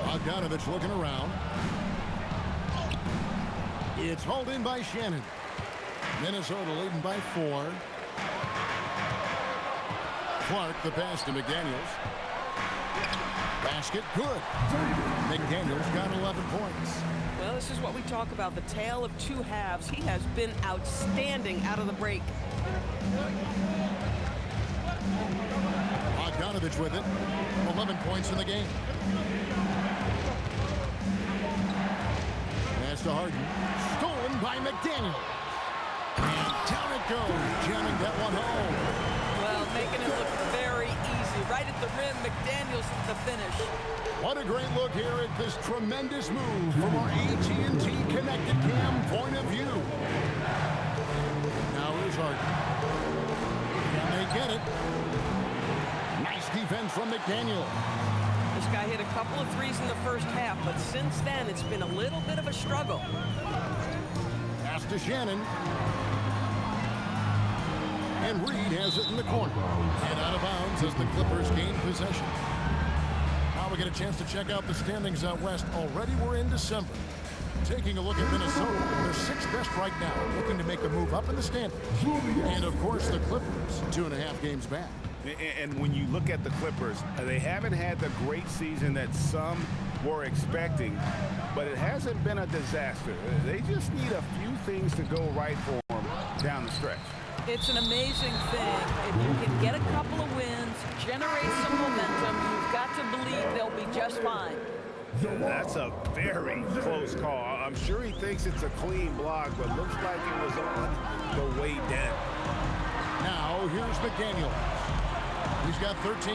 Bogdanovich looking around. It's hauled in by Shannon. Minnesota leading by 4. Clark the pass to McDaniels. Basket good. McDaniels got 11 points. Well, this is what we talk about, the tale of 2 halves. He has been outstanding out of the break. Bogdanovich with it. 11 points in the game. Pass to Harden. Stolen by McDaniel. And down it goes. Jamming that one home. Well, making it look very easy. Right at the rim, McDaniels with the finish. What a great look here at this tremendous move from our AT&T Connected Cam point of view. Now here's Harden. Can they get it? Nice defense from McDaniel. This guy hit a couple of 3s in the first half, but since then, it's been a little bit of a struggle. Pass to Shannon. And Reed has it in the corner. And out of bounds as the Clippers gain possession. Now we get a chance to check out the standings out west. Already we're in December. Taking a look at Minnesota, they're 6th best right now, looking to make a move up in the standings. And of course the Clippers, 2.5 games back. And when you look at the Clippers, they haven't had the great season that some were expecting, but it has hasn't been a disaster. They just need a few things to go right for them down the stretch. It's an amazing thing. If you can get a couple of wins, generate some momentum, you've got to believe they'll be just fine. That's a very close call. I'm sure he thinks it's a clean block, but looks like it was on the way down. Now, here's McDaniel. He's got 13.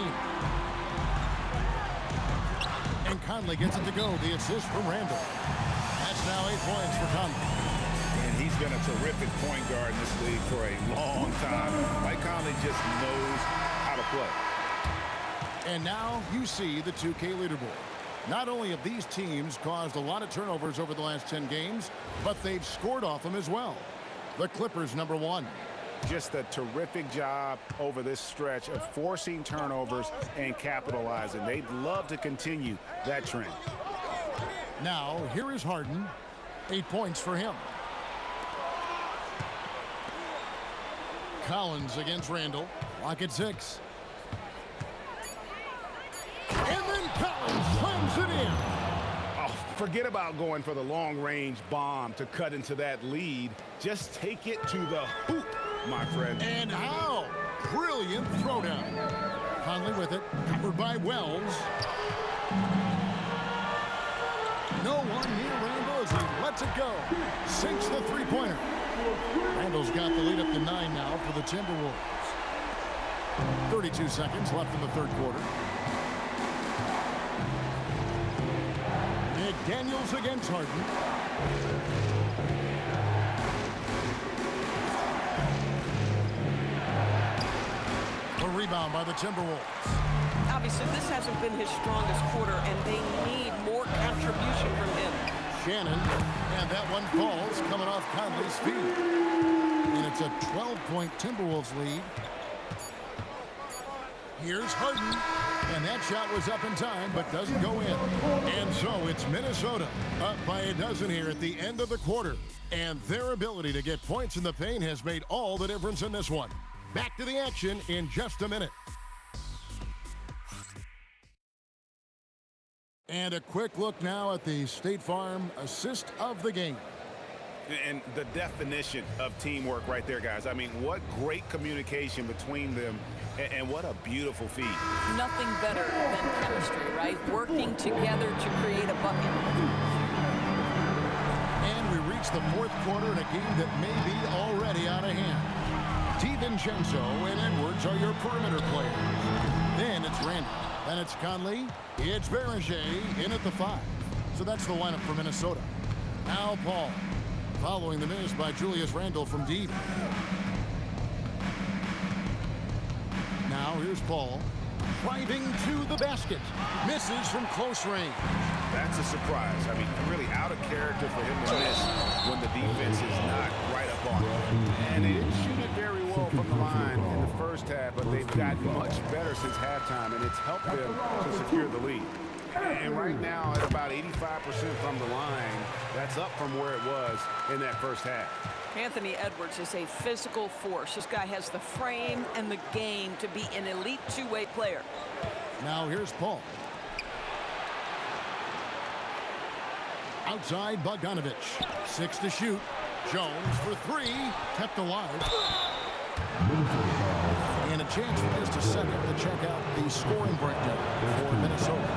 And Conley gets it to go. The assist from Randall. That's now 8 points for Conley. And he's been a terrific point guard in this league for a long time. Mike Conley just knows how to play. And now you see the 2K leaderboard. Not only have these teams caused a lot of turnovers over the last 10 games, but they've scored off them as well. The Clippers, number 1. Just a terrific job over this stretch of forcing turnovers and capitalizing. They'd love to continue that trend. Now, here is Harden. 8 points for him. Collins against Randall. Lock at 6. And then Collins slams it in. Oh, forget about going for the long-range bomb to cut into that lead. Just take it to the hoop, my friend. And how? Brilliant throwdown. Conley with it. Covered by Wells. No one near Randall as he lets it go. Sinks the three-pointer. Randall's got the lead up to 9 now for the Timberwolves. 32 seconds left in the third quarter. McDaniels against Harden. A rebound by the Timberwolves. Obviously, this hasn't been his strongest quarter, and they need more contribution from him. Shannon, and that one falls coming off Conley's feet. And it's a 12-point Timberwolves lead. Here's Harden, and that shot was up in time, but doesn't go in. And so it's Minnesota up by a dozen here at the end of the quarter. And their ability to get points in the paint has made all the difference in this one. Back to the action in just a minute. And a quick look now at the State Farm assist of the game. And the definition of teamwork right there, guys. I mean, what great communication between them, and what a beautiful feat. Nothing better than chemistry, right? Working together to create a bucket. And we reach the fourth quarter in a game that may be already out of hand. DiVincenzo and Edwards are your perimeter players. Then it's Randall. Then it's Conley. It's Berger in at the 5. So that's the lineup for Minnesota. Now Paul. Following the miss by Julius Randle from deep. Now here's Paul. Driving to the basket. Misses from close range. That's a surprise. I mean, really out of character for him to miss when the defense is not right up on him. And they didn't shoot it very well from the line in the first half, but they've gotten much better since halftime, and it's helped them to secure the lead. And right now, at about 85% from the line, that's up from where it was in that first half. Anthony Edwards is a physical force. This guy has the frame and the game to be an elite two-way player. Now here's Paul. Outside Bogdanovich. 6 to shoot. Jones for 3. Kept alive. And a chance for just a second to check out the scoring breakdown for Minnesota.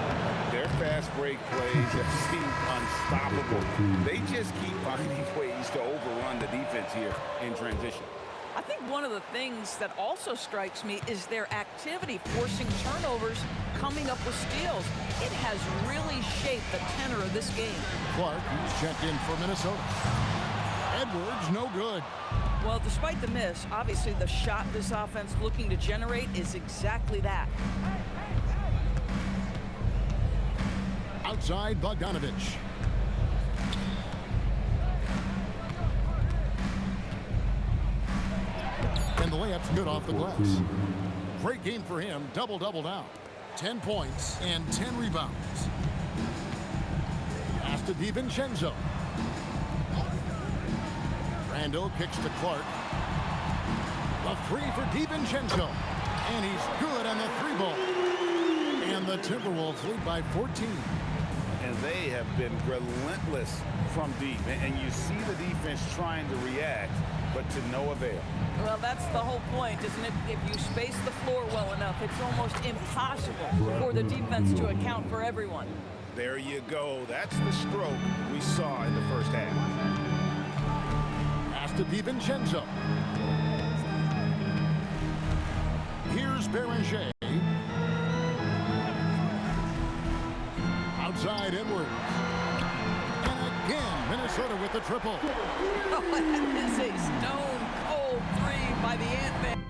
Their fast break plays have seemed unstoppable. They just keep finding ways to overrun the defense here in transition. I think one of the things that also strikes me is their activity, forcing turnovers, coming up with steals. It has really shaped the tenor of this game. Clark, who's checked in for Minnesota. Edwards, no good. Well, despite the miss, obviously the shot this offense looking to generate is exactly that. Outside Bogdanovich. And the layup's good off the glass. Great game for him. Double-double now. 10 points and 10 rebounds. Pass to DiVincenzo. Randall kicks to Clark. A 3 for DiVincenzo. And he's good on the 3 ball. And the Timberwolves lead by 14. And they have been relentless from deep. And you see the defense trying to react, but to no avail. Well, that's the whole point, isn't it? If you space the floor well enough, it's almost impossible for the defense to account for everyone. There you go. That's the stroke we saw in the first half. Pass to DiVincenzo. Here's Beranger. Outside Edwards. And again, Minnesota with the triple. Oh, that is a stone-cold three by the Ant-Man.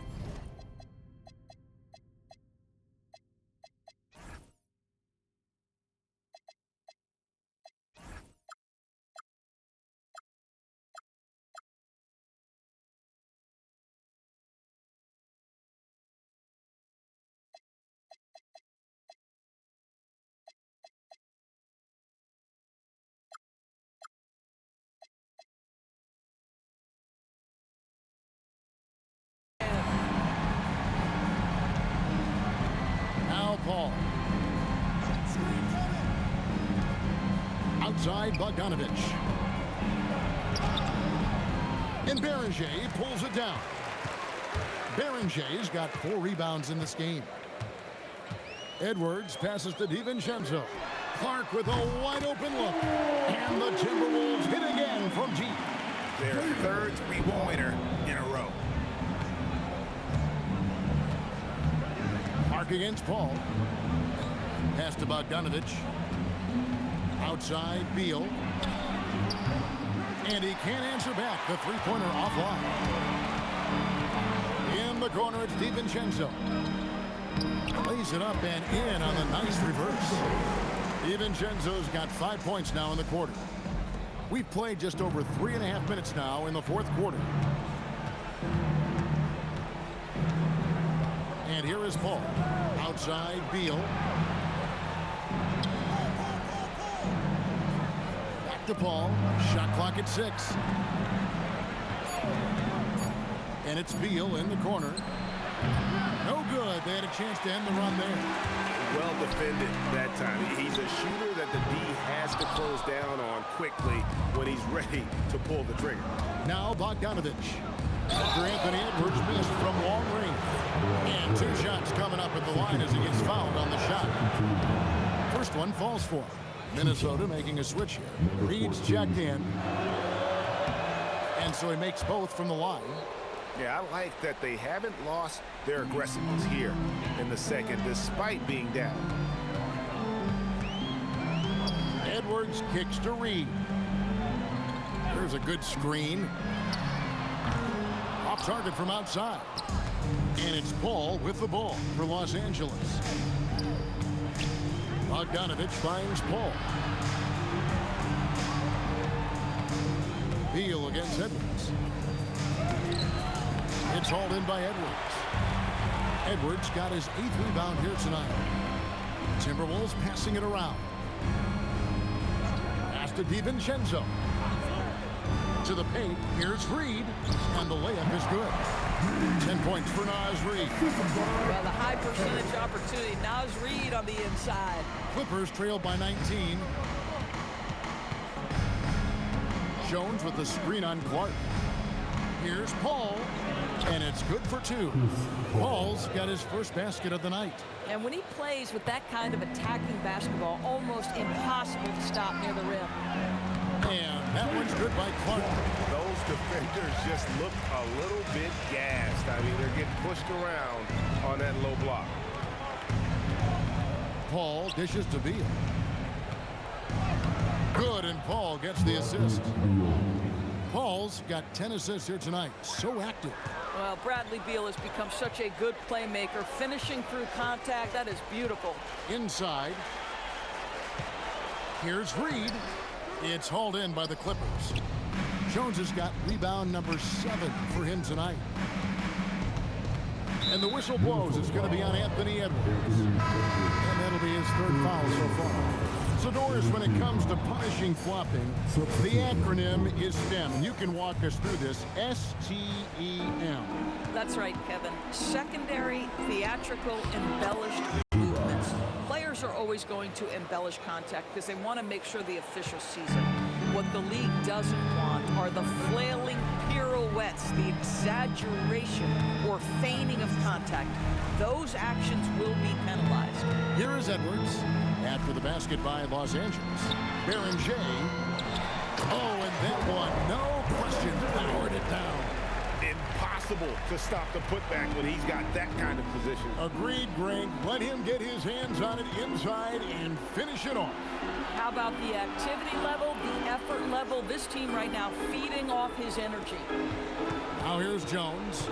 Paul. Outside Bogdanovich. And Beranger pulls it down. Beranger's got 4 rebounds in this game. Edwards passes to DiVincenzo. Clark with a wide open look. And the Timberwolves hit again from deep. Their third three-pointer in a row. Clark against Paul. Pass to Bogdanovich. Outside Beal. And he can't answer back. The three-pointer offline. In the corner, it's DiVincenzo. Plays it up and in on the nice reverse. DiVincenzo's got 5 points now in the quarter. We've played just over 3.5 minutes now in the fourth quarter. And here is Paul. Outside Beal. Back to Paul. Shot clock at 6. And it's Beal in the corner. No good. They had a chance to end the run there. Well defended that time. He's a shooter that the D has to close down on quickly when he's ready to pull the trigger. Now Bogdanovich. After Anthony Edwards missed from long range. And 2 shots coming up at the line as he gets fouled on the shot. First one falls for him. Minnesota making a switch here. Reed's checked in. And so he makes both from the line. Yeah, I like that they haven't lost their aggressiveness here in the second, despite being down. Edwards kicks to Reed. There's a good screen. Off target from outside. And it's Paul with the ball for Los Angeles. Bogdanovich finds Paul. Beal against Edwards. It's hauled in by Edwards. Edwards got his 8th rebound here tonight. Timberwolves passing it around. Pass to DiVincenzo. To the paint. Here's Reed. And the layup is good. 10 points for Naz Reid. Well, the high percentage opportunity. Naz Reid on the inside. Clippers trail by 19. Jones with the screen on Clark. Here's Paul. And it's good for 2. Paul's got his first basket of the night. And when he plays with that kind of attacking basketball, almost impossible to stop near the rim. And that one's good by Clark. Those defenders just look a little bit gassed. I mean, they're getting pushed around on that low block. Paul dishes to Beal. Good, and Paul gets the assist. Paul's got 10 assists here tonight. So active. Well, Bradley Beal has become such a good playmaker. Finishing through contact, that is beautiful. Inside. Here's Reed. It's hauled in by the Clippers. Jones has got rebound number 7 for him tonight. And the whistle blows. It's going to be on Anthony Edwards. And that'll be his 3rd foul so far. So, Doris, when it comes to punishing flopping, the acronym is STEM. And you can walk us through this. S-T-E-M. That's right, Kevin. Secondary, theatrical, embellished movements. Players are always going to embellish contact because they want to make sure the official sees it. What the league doesn't want are the flailing pirouettes, the exaggeration or feigning of contact. Those actions will be penalized. Here is Edwards after the basket by Los Angeles. Berenger. Oh, and that one, no question, powered it down. Impossible to stop the putback when he's got that kind of position. Agreed, Greg. Let him get his hands on it inside and finish it off. How about the activity level, the effort level? This team right now feeding off his energy. Now here's Jones.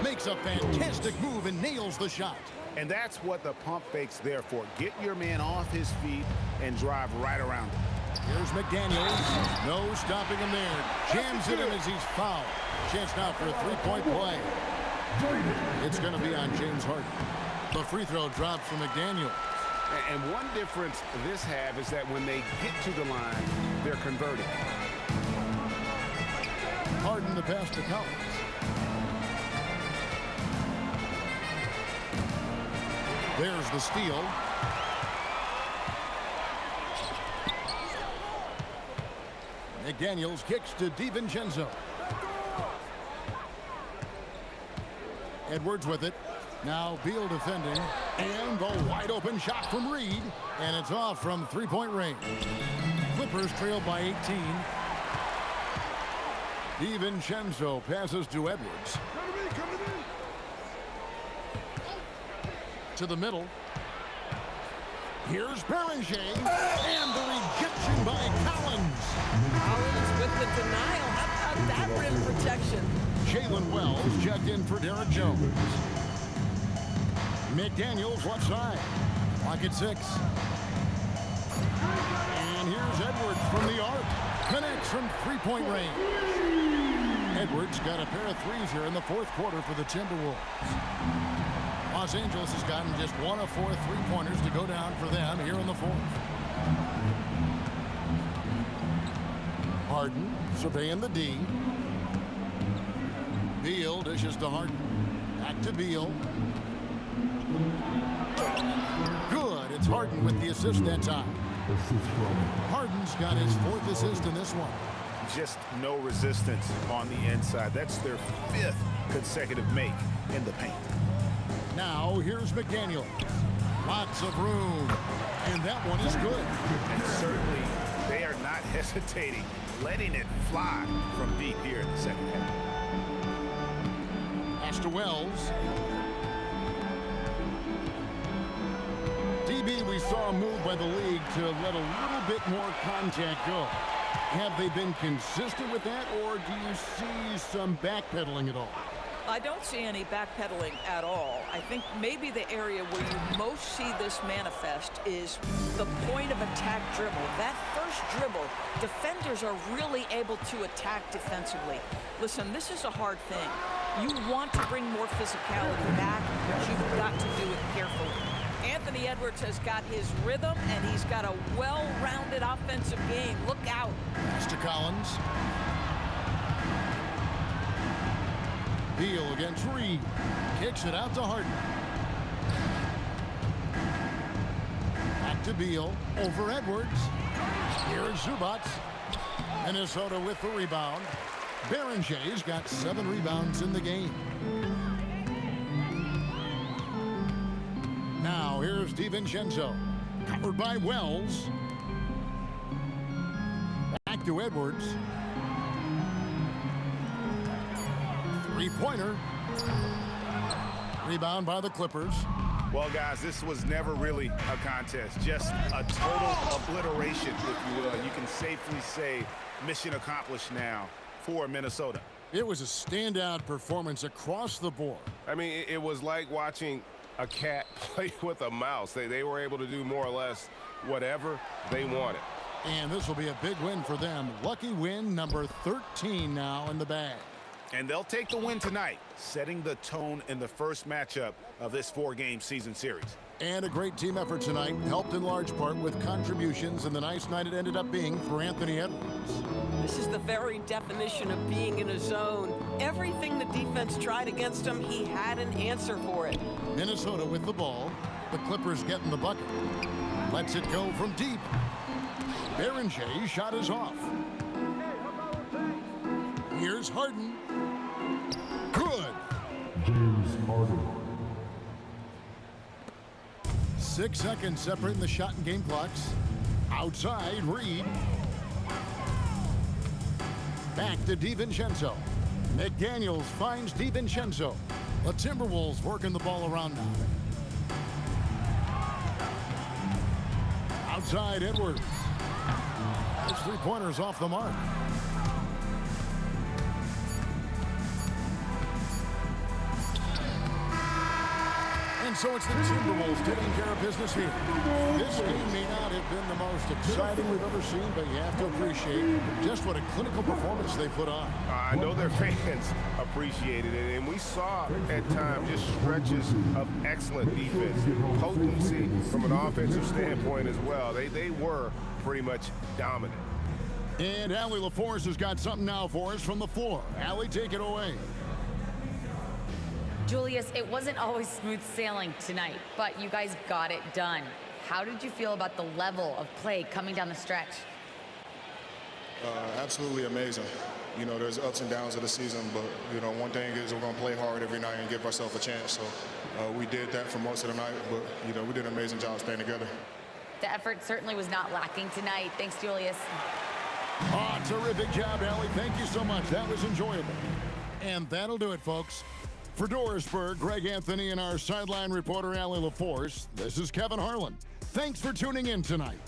Makes a fantastic move and nails the shot. And that's what the pump fake's there for. Get your man off his feet and drive right around him. Here's McDaniels. No stopping him there. Jams it in as he's fouled. Chance now for a three-point play. It's going to be on James Harden. The free throw dropped for McDaniels. And one difference this have is that when they get to the line, they're converting. Harden the pass to Collins. There's the steal. McDaniels kicks to DiVincenzo. Edwards with it. Now Beal defending. And the wide open shot from Reed. And it's off from three-point range. Clippers trail by 18. DiVincenzo passes to Edwards. To the middle. Here's Berenger. And the rejection by Collins. Collins with the denial. How about that rim protection? Jalen Wells checked in for Derek Jones. McDaniels left side. Clock at 6. And here's Edwards from the arc. Connects from three-point range. Edwards got a pair of threes here in the fourth quarter for the Timberwolves. Los Angeles has gotten just 1 of 4 three-pointers to go down for them here in the fourth. Harden surveying the D. Beal dishes to Harden. Back to Beal. Good. It's Harden with the assist that time. Harden's got his 4th assist in this one. Just no resistance on the inside. That's their 5th consecutive make in the paint. Now here's McDaniel. Lots of room. And that one is good. And certainly they are not hesitating, letting it fly from deep here in the second half. Pass to Wells. DB, we saw a move by the league to let a little bit more contact go. Have they been consistent with that, or do you see some backpedaling at all? I don't see any backpedaling at all. I think maybe the area where you most see this manifest is the point of attack dribble. That first dribble, defenders are really able to attack defensively. Listen, this is a hard thing. You want to bring more physicality back, but you've got to do it carefully. Anthony Edwards has got his rhythm, and he's got a well-rounded offensive game. Look out. Pass to Collins. Beal against Reed. Kicks it out to Harden. Back to Beal. Over Edwards. Here is Zubac. Minnesota with the rebound. Berenger's got 7 rebounds in the game. Now here's DiVincenzo. Covered by Wells. Back to Edwards. Three-pointer. Rebound by the Clippers. Well, guys, this was never really a contest. Just a total obliteration, if you will. You can safely say mission accomplished now for Minnesota. It was a standout performance across the board. I mean, it was like watching a cat play with a mouse. They were able to do more or less whatever they wanted. And this will be a big win for them. Lucky win number 13 now in the bag. And they'll take the win tonight, setting the tone in the first matchup of this 4-game season series. And a great team effort tonight, helped in large part with contributions, and the nice night it ended up being for Anthony Edwards. This is the very definition of being in a zone. Everything the defense tried against him, he had an answer for it. Minnesota with the ball. The Clippers getting the bucket. Lets it go from deep. Berenjay's shot is off. Here's Harden. Good. James Harden. 6 seconds separating the shot and game clocks. Outside, Reed. Back to DiVincenzo. McDaniels finds DiVincenzo. The Timberwolves working the ball around now. Outside, Edwards. Those three-pointers off the mark. And so it's the Timberwolves taking care of business here. This game may not have been the most exciting we've ever seen, but you have to appreciate just what a clinical performance they put on. I know their fans appreciated it, and we saw at times just stretches of excellent defense, potency from an offensive standpoint as well. They were pretty much dominant. And Allie LaForce has got something now for us from the floor. Allie, take it away. Julius, it wasn't always smooth sailing tonight, but you guys got it done. How did you feel about the level of play coming down the stretch? Absolutely amazing. You know, there's ups and downs of the season, but, you know, one thing is we're going to play hard every night and give ourselves a chance. So we did that for most of the night, but, you know, we did an amazing job staying together. The effort certainly was not lacking tonight. Thanks, Julius. Oh, terrific job, Allie. Thank you so much. That was enjoyable. And that'll do it, folks. For Dorisburg, Greg Anthony, and our sideline reporter, Allie LaForce, this is Kevin Harlan. Thanks for tuning in tonight.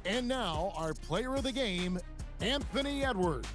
And now, our player of the game, Anthony Edwards.